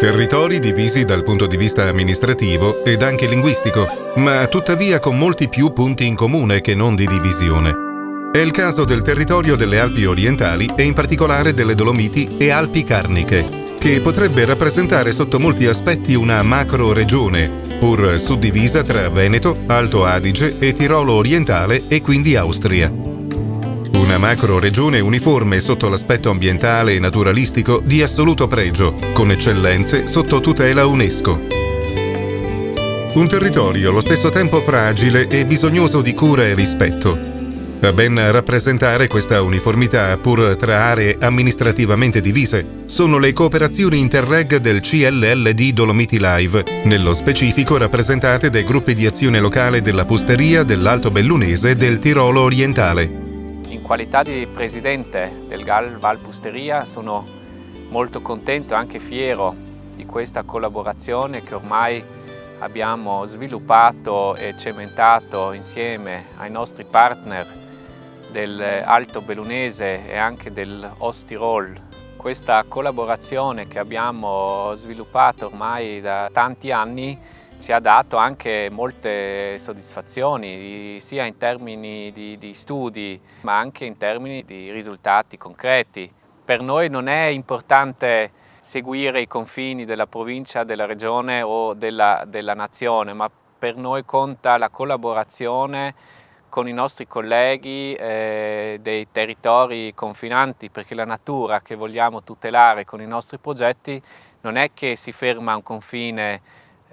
Territori divisi dal punto di vista amministrativo ed anche linguistico, ma tuttavia con molti più punti in comune che non di divisione. È il caso del territorio delle Alpi orientali e in particolare delle Dolomiti e Alpi Carniche, che potrebbe rappresentare sotto molti aspetti una macro-regione, pur suddivisa tra Veneto, Alto Adige e Tirolo orientale e quindi Austria. Una macro-regione uniforme sotto l'aspetto ambientale e naturalistico di assoluto pregio, con eccellenze sotto tutela UNESCO. Un territorio allo stesso tempo fragile e bisognoso di cura e rispetto. A ben rappresentare questa uniformità, pur tra aree amministrativamente divise, sono le cooperazioni interreg del CLLD Dolomiti Live, nello specifico rappresentate dai gruppi di azione locale della Pusteria, dell'Alto Bellunese e del Tirolo orientale. In qualità di presidente del GAL Val Pusteria sono molto contento e anche fiero di questa collaborazione che ormai abbiamo sviluppato e cementato insieme ai nostri partner dell'Alto Bellunese e anche dell'Ostirol. Questa collaborazione che abbiamo sviluppato ormai da tanti anni ci ha dato anche molte soddisfazioni, sia in termini di studi, ma anche in termini di risultati concreti. Per noi non è importante seguire i confini della provincia, della regione o della nazione, ma per noi conta la collaborazione con i nostri colleghi dei territori confinanti, perché la natura che vogliamo tutelare con i nostri progetti non è che si ferma a un confine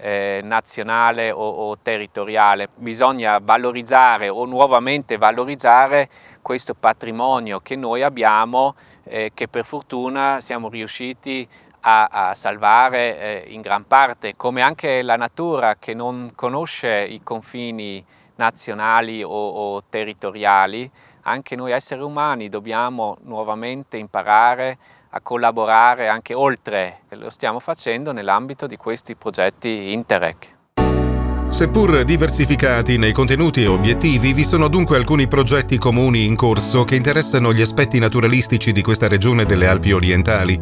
nazionale o territoriale. Bisogna valorizzare o nuovamente valorizzare questo patrimonio che noi abbiamo, che per fortuna siamo riusciti a salvare in gran parte, come anche la natura che non conosce i confini nazionali o territoriali. Anche noi esseri umani dobbiamo nuovamente imparare a collaborare anche oltre. Lo stiamo facendo nell'ambito di questi progetti Interreg. Seppur diversificati nei contenuti e obiettivi, vi sono dunque alcuni progetti comuni in corso che interessano gli aspetti naturalistici di questa regione delle Alpi orientali.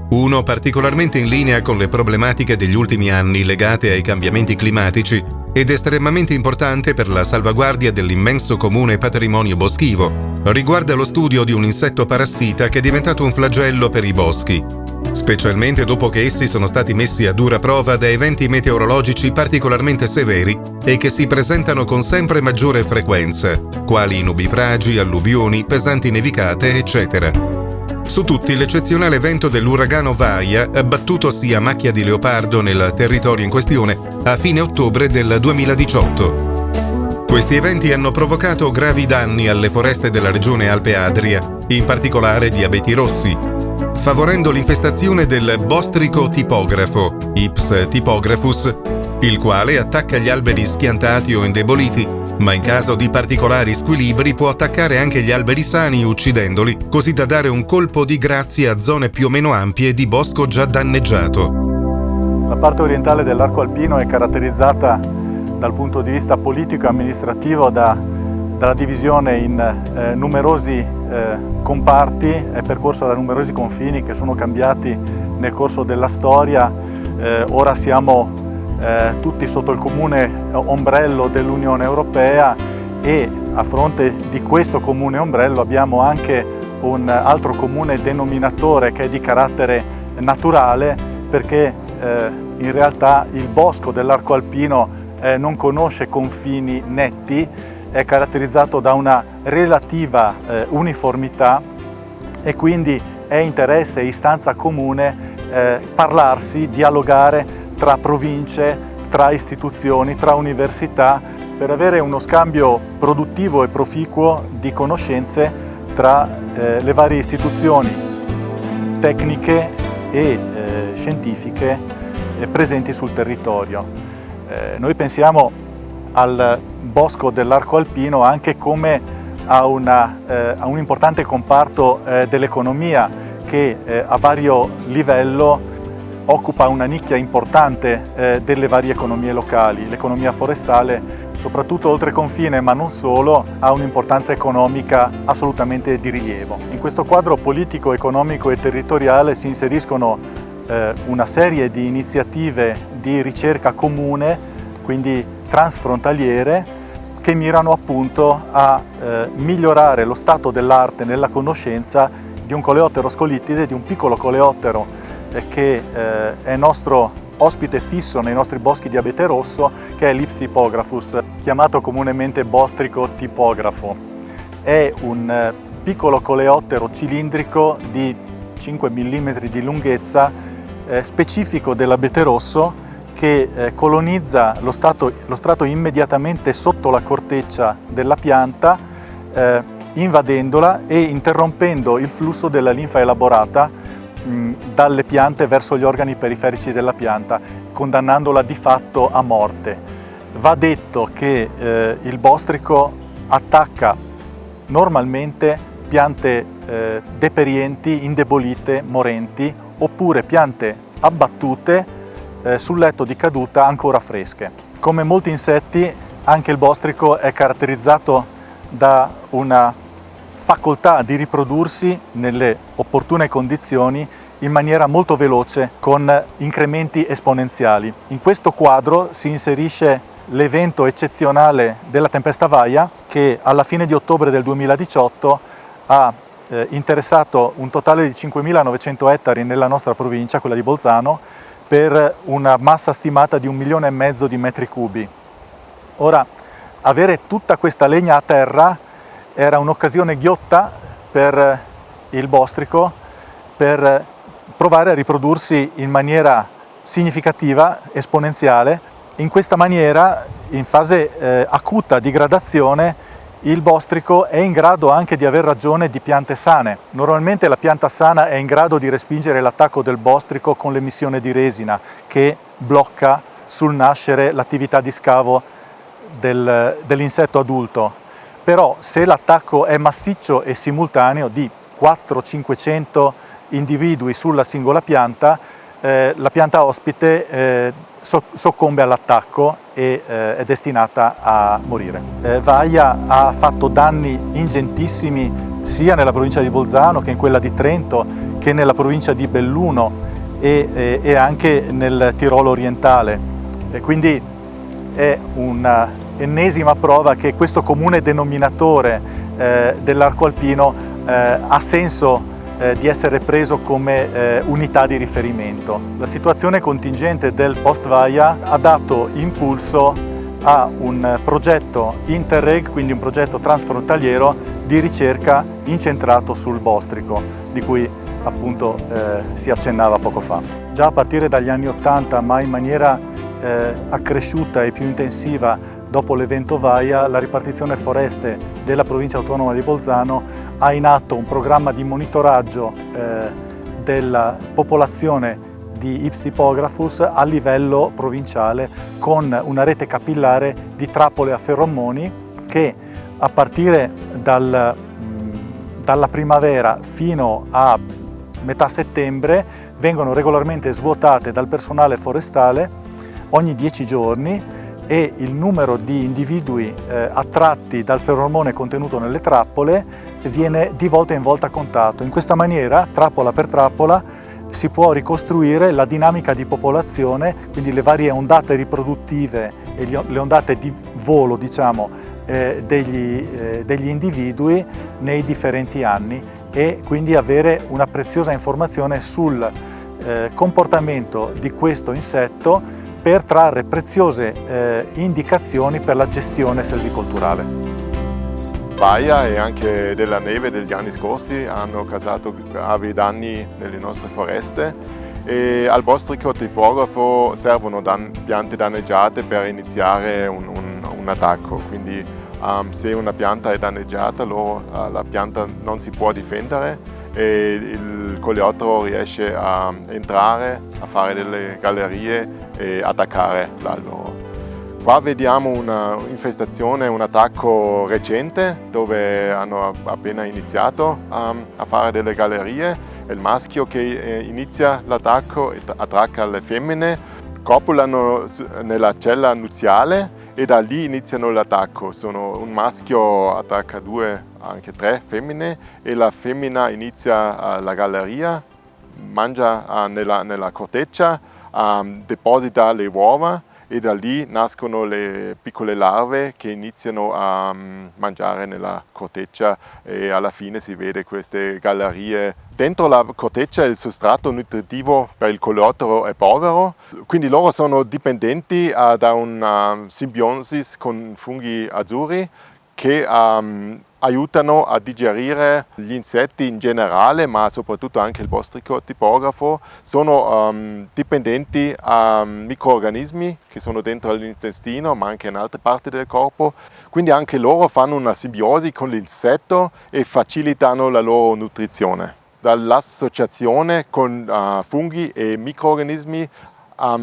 Uno particolarmente in linea con le problematiche degli ultimi anni legate ai cambiamenti climatici ed estremamente importante per la salvaguardia dell'immenso comune patrimonio boschivo. Riguarda lo studio di un insetto parassita che è diventato un flagello per i boschi, specialmente dopo che essi sono stati messi a dura prova da eventi meteorologici particolarmente severi e che si presentano con sempre maggiore frequenza, quali nubifragi, alluvioni, pesanti nevicate, eccetera. Su tutti l'eccezionale vento dell'uragano Vaia, abbattutosi a macchia di leopardo nel territorio in questione a fine ottobre del 2018. Questi eventi hanno provocato gravi danni alle foreste della regione Alpe Adria, in particolare di abeti rossi, favorendo l'infestazione del bostrico tipografo, Ips typographus, il quale attacca gli alberi schiantati o indeboliti, ma in caso di particolari squilibri può attaccare anche gli alberi sani uccidendoli, così da dare un colpo di grazia a zone più o meno ampie di bosco già danneggiato. La parte orientale dell'arco alpino è caratterizzata dal punto di vista politico e amministrativo dalla divisione in numerosi comparti, è percorsa da numerosi confini che sono cambiati nel corso della storia. Ora siamo tutti sotto il comune ombrello dell'Unione Europea e a fronte di questo comune ombrello abbiamo anche un altro comune denominatore che è di carattere naturale, perché in realtà il bosco dell'arco alpino non conosce confini netti, è caratterizzato da una relativa uniformità e quindi è interesse e istanza comune parlarsi, dialogare tra province, tra istituzioni, tra università, per avere uno scambio produttivo e proficuo di conoscenze tra le varie istituzioni tecniche e scientifiche presenti sul territorio. Noi pensiamo al bosco dell'arco alpino anche come a un importante comparto dell'economia che a vario livello occupa una nicchia importante delle varie economie locali. L'economia forestale, soprattutto oltre confine, ma non solo, ha un'importanza economica assolutamente di rilievo. In questo quadro politico, economico e territoriale si inseriscono una serie di iniziative di ricerca comune, quindi transfrontaliere, che mirano appunto a migliorare lo stato dell'arte nella conoscenza di un coleottero scolittide, di un piccolo coleottero che è nostro ospite fisso nei nostri boschi di abete rosso, che è l'Ips typographus, chiamato comunemente bostrico tipografo. È un piccolo coleottero cilindrico di 5 mm di lunghezza, specifico dell'abete rosso, che colonizza lo strato immediatamente sotto la corteccia della pianta, invadendola e interrompendo il flusso della linfa elaborata dalle piante verso gli organi periferici della pianta, condannandola di fatto a morte. Va detto che il bostrico attacca normalmente piante deperienti, indebolite, morenti, oppure piante abbattute sul letto di caduta ancora fresche. Come molti insetti, anche il bostrico è caratterizzato da una facoltà di riprodursi nelle opportune condizioni in maniera molto veloce, con incrementi esponenziali. In questo quadro si inserisce l'evento eccezionale della tempesta Vaia, che alla fine di ottobre del 2018 ha interessato un totale di 5.900 ettari nella nostra provincia, quella di Bolzano, per una massa stimata di 1,5 milioni di metri cubi. Ora, avere tutta questa legna a terra era un'occasione ghiotta per il bostrico per provare a riprodursi in maniera significativa, esponenziale. In questa maniera, in fase acuta di gradazione, il bostrico è in grado anche di aver ragione di piante sane. Normalmente la pianta sana è in grado di respingere l'attacco del bostrico con l'emissione di resina, che blocca sul nascere l'attività di scavo dell'insetto adulto. Però se l'attacco è massiccio e simultaneo di 400-500 individui sulla singola pianta, la pianta ospite soccombe all'attacco e è destinata a morire. Vaia ha fatto danni ingentissimi sia nella provincia di Bolzano che in quella di Trento, che nella provincia di Belluno e anche nel Tirolo orientale. E quindi è un'ennesima prova che questo comune denominatore dell'arco alpino ha senso di essere preso come unità di riferimento. La situazione contingente del post-Vaia ha dato impulso a un progetto Interreg, quindi un progetto transfrontaliero di ricerca incentrato sul bostrico, di cui appunto si accennava poco fa. Già a partire dagli anni '80, ma in maniera accresciuta e più intensiva dopo l'evento Vaia, la ripartizione foreste della provincia autonoma di Bolzano ha in atto un programma di monitoraggio della popolazione di Ips typographus a livello provinciale, con una rete capillare di trappole a feromoni che a partire dalla primavera fino a metà settembre vengono regolarmente svuotate dal personale forestale ogni 10 giorni, e il numero di individui attratti dal feromone contenuto nelle trappole viene di volta in volta contato. In questa maniera, trappola per trappola, si può ricostruire la dinamica di popolazione, quindi le varie ondate riproduttive e le ondate di volo, diciamo, degli individui nei differenti anni, e quindi avere una preziosa informazione sul comportamento di questo insetto per trarre preziose indicazioni per la gestione selvicolturale. Vaia e anche della neve degli anni scorsi hanno causato gravi danni nelle nostre foreste, e al bostrico tipografo servono piante danneggiate per iniziare un attacco. Quindi se una pianta è danneggiata, la pianta non si può difendere e il coleottero riesce a entrare, a fare delle gallerie e attaccare l'albero. Qua vediamo una infestazione, un attacco recente, dove hanno appena iniziato a fare delle gallerie. È il maschio che inizia l'attacco e attracca le femmine, copulano nella cella nuziale e da lì iniziano l'attacco. Un maschio attacca 2, anche 3 femmine, e la femmina inizia la galleria mangia nella corteccia, deposita le uova e da lì nascono le piccole larve che iniziano a mangiare nella corteccia e alla fine si vede queste gallerie. Dentro la corteccia il sostrato nutritivo per il coleottero è povero, quindi loro sono dipendenti da una simbiosi con funghi azzurri che aiutano a digerire gli insetti in generale, ma soprattutto anche il bostrico tipografo. Sono dipendenti a microrganismi che sono dentro l'intestino, ma anche in altre parti del corpo. Quindi anche loro fanno una simbiosi con l'insetto e facilitano la loro nutrizione. Dall'associazione con funghi e microrganismi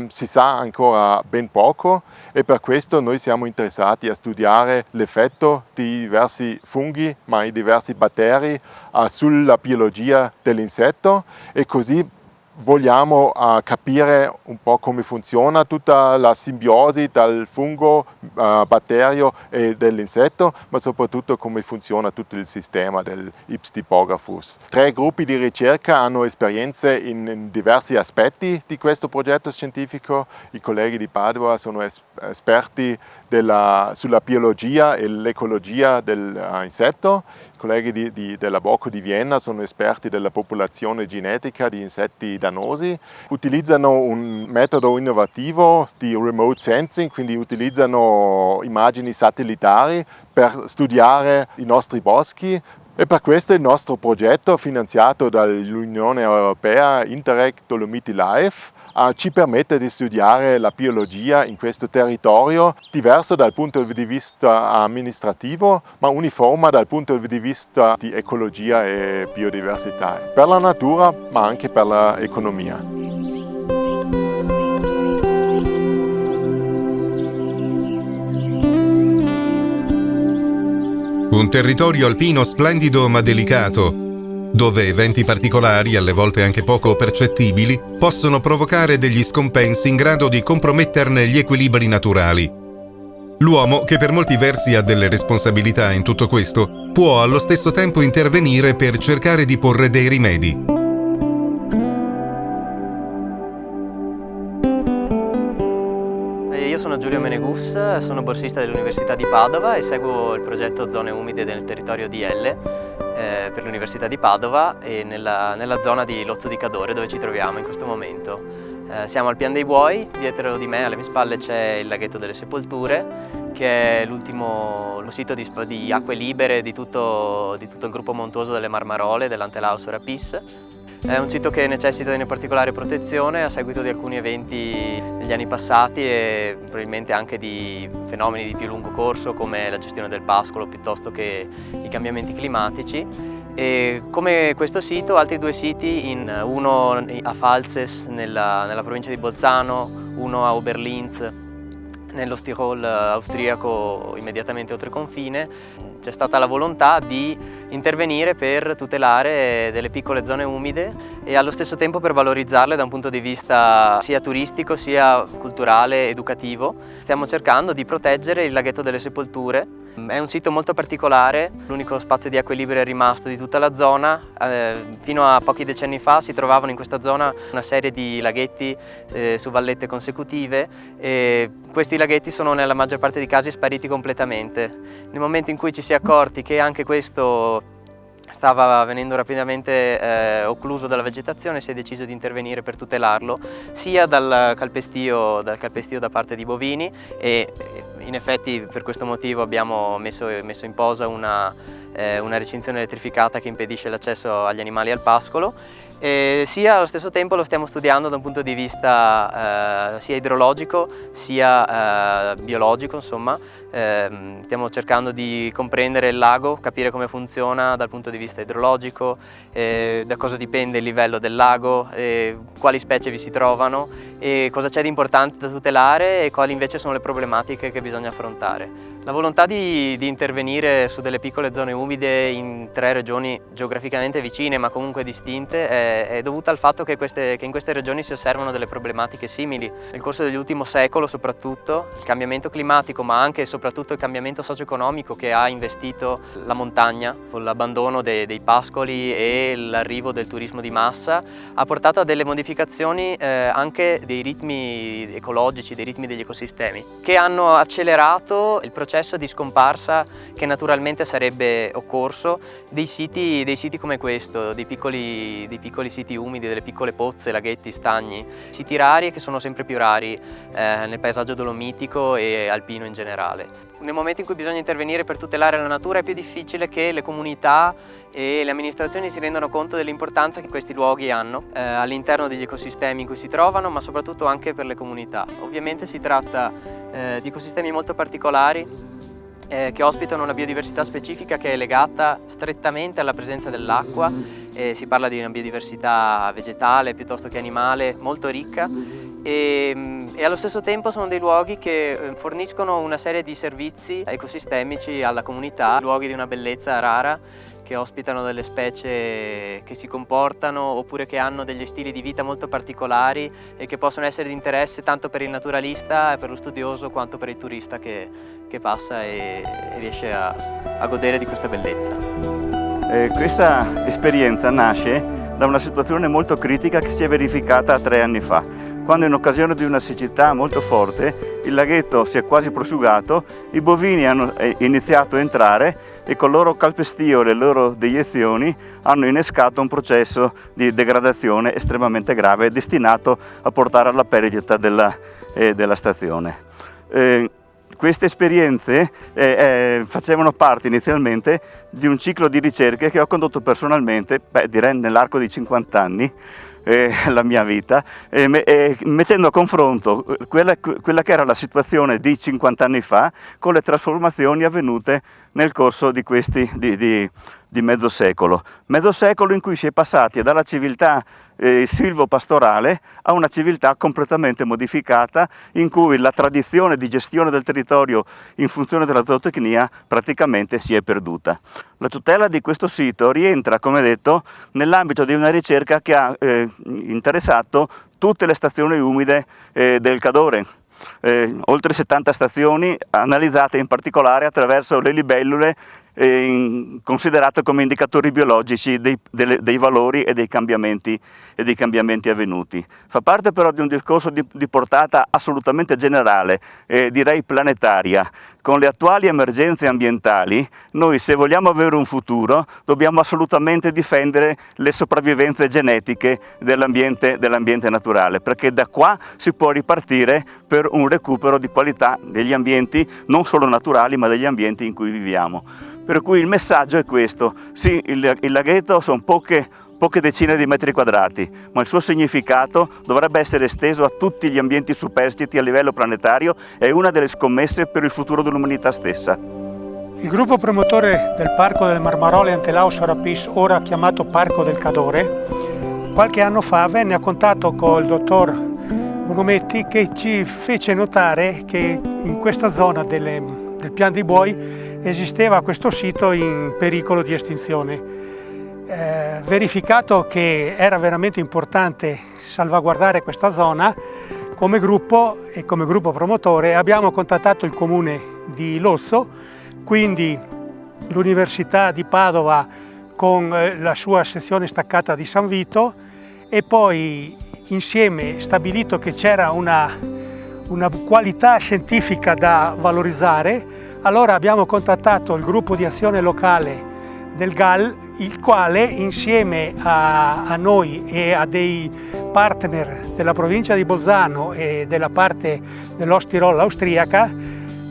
si sa ancora ben poco e per questo noi siamo interessati a studiare l'effetto di diversi funghi, ma di diversi batteri sulla biologia dell'insetto e così vogliamo capire un po' come funziona tutta la simbiosi dal fungo, batterio e dell'insetto, ma soprattutto come funziona tutto il sistema del Ips typographus. 3 gruppi di ricerca hanno esperienze in diversi aspetti di questo progetto scientifico. I colleghi di Padova sono esperti sulla biologia e l'ecologia dell'insetto. I colleghi della Bocco di Vienna sono esperti della popolazione genetica di insetti danosi. Utilizzano un metodo innovativo di remote sensing, quindi utilizzano immagini satellitari per studiare i nostri boschi. E per questo il nostro progetto, finanziato dall'Unione Europea Interreg Dolomiti Life, ci permette di studiare la biologia in questo territorio, diverso dal punto di vista amministrativo, ma uniforme dal punto di vista di ecologia e biodiversità, per la natura ma anche per l'economia. Un territorio alpino splendido ma delicato, dove eventi particolari, alle volte anche poco percettibili, possono provocare degli scompensi in grado di comprometterne gli equilibri naturali. L'uomo, che per molti versi ha delle responsabilità in tutto questo, può allo stesso tempo intervenire per cercare di porre dei rimedi. Io sono Giulio Menegus, sono borsista dell'Università di Padova e seguo il progetto Zone Umide del territorio DL per l'Università di Padova e nella zona di Lozzo di Cadore, dove ci troviamo in questo momento. Siamo al Pian dei Buoi, dietro di me, alle mie spalle, c'è il Laghetto delle Sepolture, che è l'ultimo sito di acque libere di tutto il gruppo montuoso delle Marmarole, dell'Antelao Rapis. È un sito che necessita di una particolare protezione a seguito di alcuni eventi negli anni passati e probabilmente anche di fenomeni di più lungo corso come la gestione del pascolo piuttosto che i cambiamenti climatici. E come questo sito, altri 2 siti, uno a Falzes nella provincia di Bolzano, uno a Oberlinz nello Tirol austriaco immediatamente oltre confine, c'è stata la volontà di intervenire per tutelare delle piccole zone umide e allo stesso tempo per valorizzarle da un punto di vista sia turistico sia culturale, educativo. Stiamo cercando di proteggere il Laghetto delle Sepolture. È un sito molto particolare, l'unico spazio di acque libere rimasto di tutta la zona. Fino a pochi decenni fa si trovavano in questa zona una serie di laghetti su vallette consecutive e questi laghetti sono nella maggior parte dei casi spariti completamente. Nel momento in cui ci si è accorti che anche questo stava venendo rapidamente occluso dalla vegetazione, si è deciso di intervenire per tutelarlo sia dal calpestio da parte di bovini e in effetti per questo motivo abbiamo messo in posa una recinzione elettrificata che impedisce l'accesso agli animali al pascolo. Sia allo stesso tempo lo stiamo studiando da un punto di vista sia idrologico sia biologico, insomma. Stiamo cercando di comprendere il lago, capire come funziona dal punto di vista idrologico, da cosa dipende il livello del lago, quali specie vi si trovano e cosa c'è di importante da tutelare e quali invece sono le problematiche che bisogna affrontare. La volontà di intervenire su delle piccole zone umide umide in 3 regioni geograficamente vicine ma comunque distinte è dovuta al fatto che in queste regioni si osservano delle problematiche simili. Nel corso dell'ultimo secolo soprattutto il cambiamento climatico ma anche e soprattutto il cambiamento socio-economico che ha investito la montagna con l'abbandono dei pascoli e l'arrivo del turismo di massa ha portato a delle modificazioni anche dei ritmi ecologici, dei ritmi degli ecosistemi che hanno accelerato il processo di scomparsa che naturalmente sarebbe occorso dei siti come questo, dei piccoli siti umidi, delle piccole pozze, laghetti, stagni, siti rari che sono sempre più rari nel paesaggio dolomitico e alpino in generale. Nel momento in cui bisogna intervenire per tutelare la natura è più difficile che le comunità e le amministrazioni si rendano conto dell'importanza che questi luoghi hanno all'interno degli ecosistemi in cui si trovano, ma soprattutto anche per le comunità. Ovviamente si tratta di ecosistemi molto particolari che ospitano una biodiversità specifica che è legata strettamente alla presenza dell'acqua. Si parla di una biodiversità vegetale piuttosto che animale molto ricca e allo stesso tempo sono dei luoghi che forniscono una serie di servizi ecosistemici alla comunità, luoghi di una bellezza rara che ospitano delle specie che si comportano oppure che hanno degli stili di vita molto particolari e che possono essere di interesse tanto per il naturalista e per lo studioso quanto per il turista che passa e riesce a godere di questa bellezza. Questa esperienza nasce da una situazione molto critica che si è verificata 3 anni fa, quando in occasione di una siccità molto forte il laghetto si è quasi prosciugato, i bovini hanno iniziato a entrare e con il loro calpestio e le loro deiezioni hanno innescato un processo di degradazione estremamente grave destinato a portare alla perdita della stazione. Queste esperienze facevano parte inizialmente di un ciclo di ricerche che ho condotto personalmente, direi nell'arco di 50 anni, la mia vita, mettendo a confronto quella che era la situazione di 50 anni fa con le trasformazioni avvenute nel corso di mezzo secolo in cui si è passati dalla civiltà silvopastorale a una civiltà completamente modificata in cui la tradizione di gestione del territorio in funzione della zootecnia praticamente si è perduta. La tutela di questo sito rientra, come detto, nell'ambito di una ricerca che ha interessato tutte le stazioni umide del Cadore. Oltre 70 stazioni analizzate in particolare attraverso le libellule considerate come indicatori biologici dei valori e dei cambiamenti avvenuti. Fa parte però di un discorso di portata assolutamente generale, direi planetaria. Con le attuali emergenze ambientali, noi se vogliamo avere un futuro dobbiamo assolutamente difendere le sopravvivenze genetiche dell'ambiente naturale, perché da qua si può ripartire per un recupero di qualità degli ambienti non solo naturali ma degli ambienti in cui viviamo. Per cui il messaggio è questo: sì, il laghetto sono poche decine di metri quadrati, ma il suo significato dovrebbe essere esteso a tutti gli ambienti superstiti a livello planetario e è una delle scommesse per il futuro dell'umanità stessa. Il gruppo promotore del Parco del Marmarole Antelao Sorapis, ora chiamato Parco del Cadore, qualche anno fa venne a contatto col dottor Bonometti che ci fece notare che in questa zona del Pian dei Buoi esisteva questo sito in pericolo di estinzione. Verificato che era veramente importante salvaguardare questa zona, come gruppo e come gruppo promotore abbiamo contattato il comune di Lozzo, quindi l'Università di Padova con la sua sezione staccata di San Vito e poi insieme stabilito che c'era una qualità scientifica da valorizzare. Allora abbiamo contattato il gruppo di azione locale del GAL, il quale insieme a noi e a dei partner della provincia di Bolzano e della parte dell'Ostirol austriaca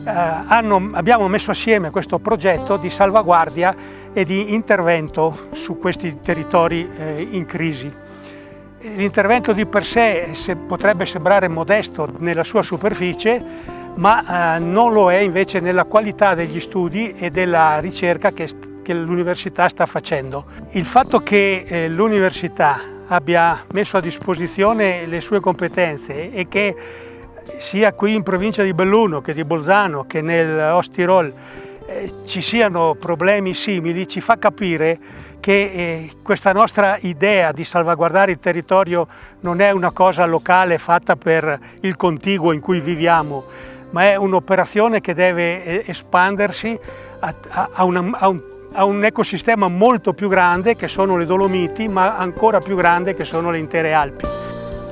abbiamo messo assieme questo progetto di salvaguardia e di intervento su questi territori in crisi. L'intervento di per sé potrebbe sembrare modesto nella sua superficie, ma non lo è invece nella qualità degli studi e della ricerca che l'università sta facendo. Il fatto che l'università abbia messo a disposizione le sue competenze e che sia qui in provincia di Belluno che di Bolzano che nell'Ostirol ci siano problemi simili ci fa capire che questa nostra idea di salvaguardare il territorio non è una cosa locale fatta per il contiguo in cui viviamo, ma è un'operazione che deve espandersi a un ecosistema molto più grande che sono le Dolomiti, ma ancora più grande che sono le intere Alpi.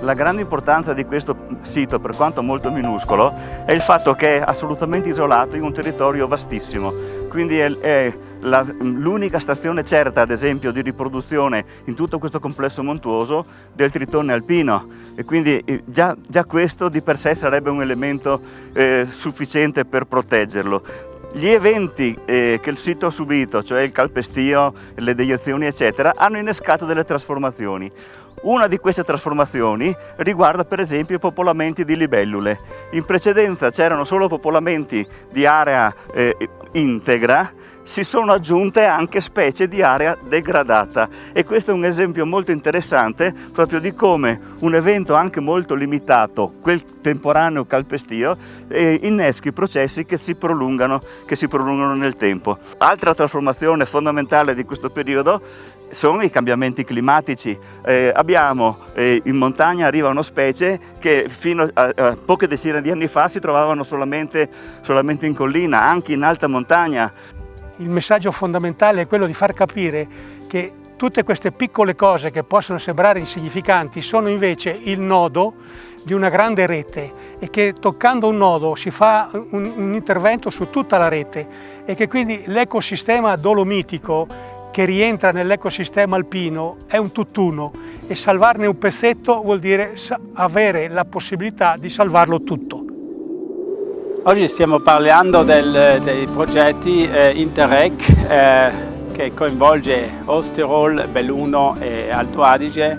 La grande importanza di questo sito, per quanto molto minuscolo, è il fatto che è assolutamente isolato in un territorio vastissimo. Quindi è l'unica stazione certa, ad esempio, di riproduzione in tutto questo complesso montuoso del tritone alpino. E quindi già questo di per sé sarebbe un elemento sufficiente per proteggerlo. Gli eventi che il sito ha subito, cioè il calpestio, le deiezioni eccetera, hanno innescato delle trasformazioni. Una di queste trasformazioni riguarda per esempio i popolamenti di libellule. In precedenza c'erano solo popolamenti di area integra, si sono aggiunte anche specie di area degradata e questo è un esempio molto interessante proprio di come un evento anche molto limitato, quel temporaneo calpestio, inneschi processi che si prolungano nel tempo. Altra trasformazione fondamentale di questo periodo sono i cambiamenti climatici. In montagna arrivano specie che fino a poche decine di anni fa si trovavano solamente in collina, anche in alta montagna. Il messaggio fondamentale è quello di far capire che tutte queste piccole cose che possono sembrare insignificanti sono invece il nodo di una grande rete e che toccando un nodo si fa un intervento su tutta la rete e che quindi l'ecosistema dolomitico che rientra nell'ecosistema alpino è un tutt'uno e salvarne un pezzetto vuol dire avere la possibilità di salvarlo tutto. Oggi stiamo parlando dei progetti Interreg che coinvolge Ostirol, Belluno e Alto Adige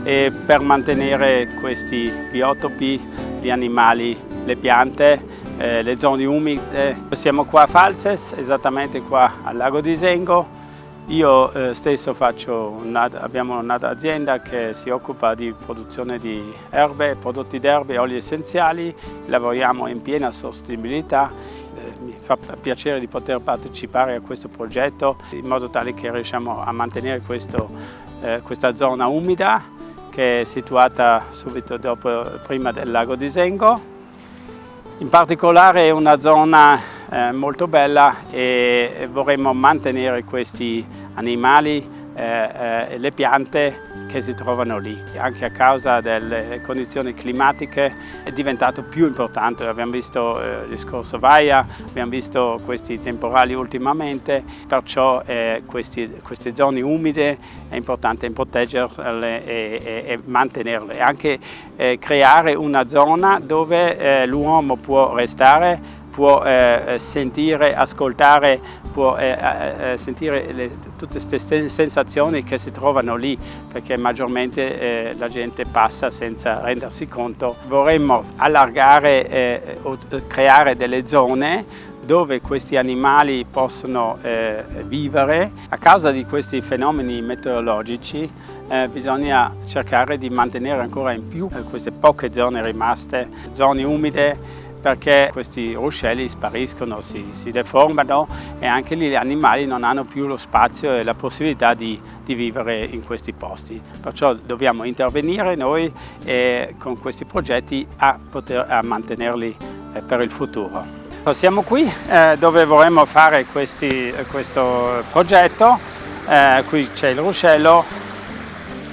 e per mantenere questi biotopi, gli animali, le piante, le zone umide. Siamo qua a Falces, esattamente qua al lago di Sengo. Io stesso abbiamo un'azienda che si occupa di produzione di erbe, prodotti d'erbe e oli essenziali, lavoriamo in piena sostenibilità. Mi fa piacere di poter partecipare a questo progetto in modo tale che riusciamo a mantenere questa zona umida che è situata subito prima del lago di Sengo. In particolare è una zona molto bella e vorremmo mantenere questi animali e le piante che si trovano lì. Anche a causa delle condizioni climatiche è diventato più importante. Abbiamo visto il discorso Vaia, abbiamo visto questi temporali ultimamente, perciò queste zone umide è importante proteggerle e mantenerle. Anche creare una zona dove l'uomo può restare, può sentire, ascoltare, può sentire tutte queste sensazioni che si trovano lì, perché maggiormente la gente passa senza rendersi conto. Vorremmo allargare o creare delle zone dove questi animali possono vivere. A causa di questi fenomeni meteorologici bisogna cercare di mantenere ancora in più queste poche zone rimaste, zone umide, perché questi ruscelli spariscono, si deformano e anche lì gli animali non hanno più lo spazio e la possibilità di vivere in questi posti. Perciò dobbiamo intervenire noi con questi progetti a mantenerli per il futuro. Siamo qui dove vorremmo fare questo progetto, qui c'è il ruscello.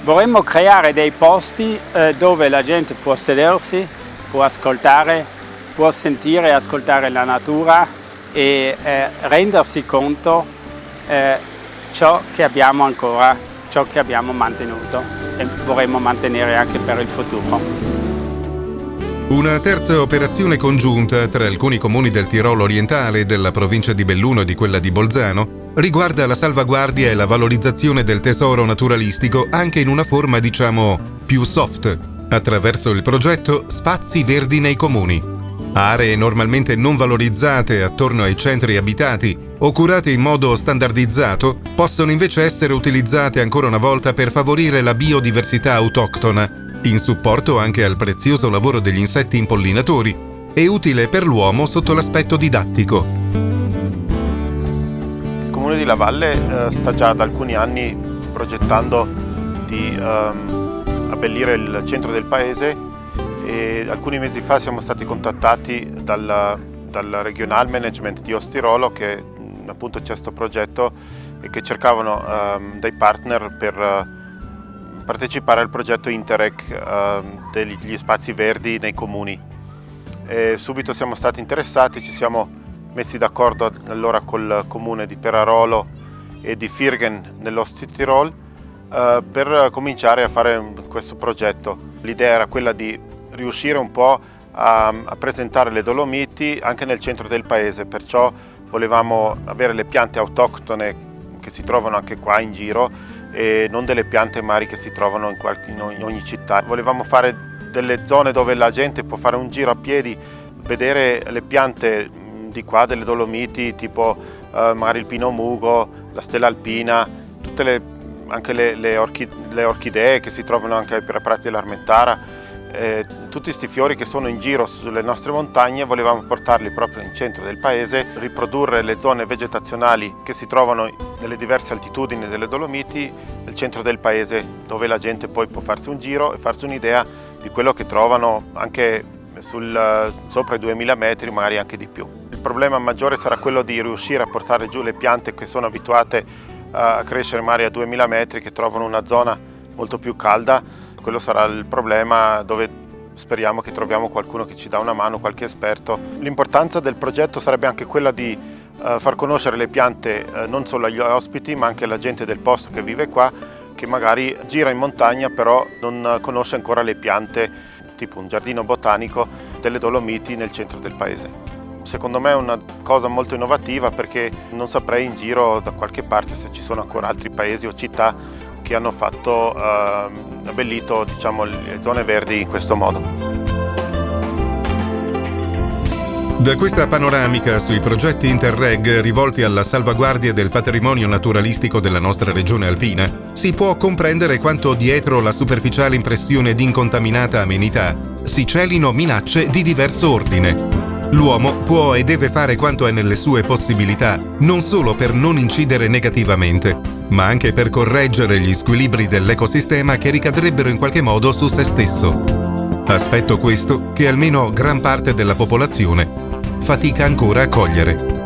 Vorremmo creare dei posti dove la gente può sedersi, può ascoltare, può sentire e ascoltare la natura e rendersi conto ciò che abbiamo ancora, ciò che abbiamo mantenuto e vorremmo mantenere anche per il futuro. Una terza operazione congiunta tra alcuni comuni del Tirolo orientale, della provincia di Belluno e di quella di Bolzano riguarda la salvaguardia e la valorizzazione del tesoro naturalistico anche in una forma, diciamo, più soft, attraverso il progetto Spazi Verdi nei Comuni. Aree normalmente non valorizzate attorno ai centri abitati o curate in modo standardizzato possono invece essere utilizzate ancora una volta per favorire la biodiversità autoctona, in supporto anche al prezioso lavoro degli insetti impollinatori e utile per l'uomo sotto l'aspetto didattico. Comune di Lavalle sta già da alcuni anni progettando di abbellire il centro del paese e alcuni mesi fa siamo stati contattati dal Regional Management di Ostirolo che appunto c'è questo progetto e che cercavano dei partner per partecipare al progetto Interreg degli spazi verdi nei comuni. E subito siamo stati interessati, ci siamo messi d'accordo allora col comune di Perarolo e di Virgen nell'Osttirol per cominciare a fare questo progetto. L'idea era quella di riuscire un po' a presentare le Dolomiti anche nel centro del paese, perciò volevamo avere le piante autoctone che si trovano anche qua in giro e non delle piante mari che si trovano in ogni città. Volevamo fare delle zone dove la gente può fare un giro a piedi, vedere le piante di qua delle Dolomiti, tipo magari il pino mugo, la stella alpina, anche le orchidee che si trovano anche per i prati dell'Armentara. Tutti questi fiori che sono in giro sulle nostre montagne volevamo portarli proprio in centro del paese, riprodurre le zone vegetazionali che si trovano nelle diverse altitudini delle Dolomiti nel centro del paese, dove la gente poi può farsi un giro e farsi un'idea di quello che trovano anche sopra i 2000 metri, magari anche di più. Il problema maggiore sarà quello di riuscire a portare giù le piante che sono abituate a crescere magari a 2000 metri, che trovano una zona molto più calda. Quello sarà il problema dove speriamo che troviamo qualcuno che ci dà una mano, qualche esperto. L'importanza del progetto sarebbe anche quella di far conoscere le piante non solo agli ospiti ma anche alla gente del posto che vive qua, che magari gira in montagna però non conosce ancora le piante, tipo un giardino botanico delle Dolomiti nel centro del paese. Secondo me è una cosa molto innovativa perché non saprei in giro da qualche parte se ci sono ancora altri paesi o città che hanno abbellito le zone verdi in questo modo. Da questa panoramica sui progetti Interreg rivolti alla salvaguardia del patrimonio naturalistico della nostra regione alpina, si può comprendere quanto dietro la superficiale impressione di incontaminata amenità si celino minacce di diverso ordine. L'uomo può e deve fare quanto è nelle sue possibilità, non solo per non incidere negativamente, ma anche per correggere gli squilibri dell'ecosistema che ricadrebbero in qualche modo su se stesso. Aspetto questo che almeno gran parte della popolazione fatica ancora a cogliere.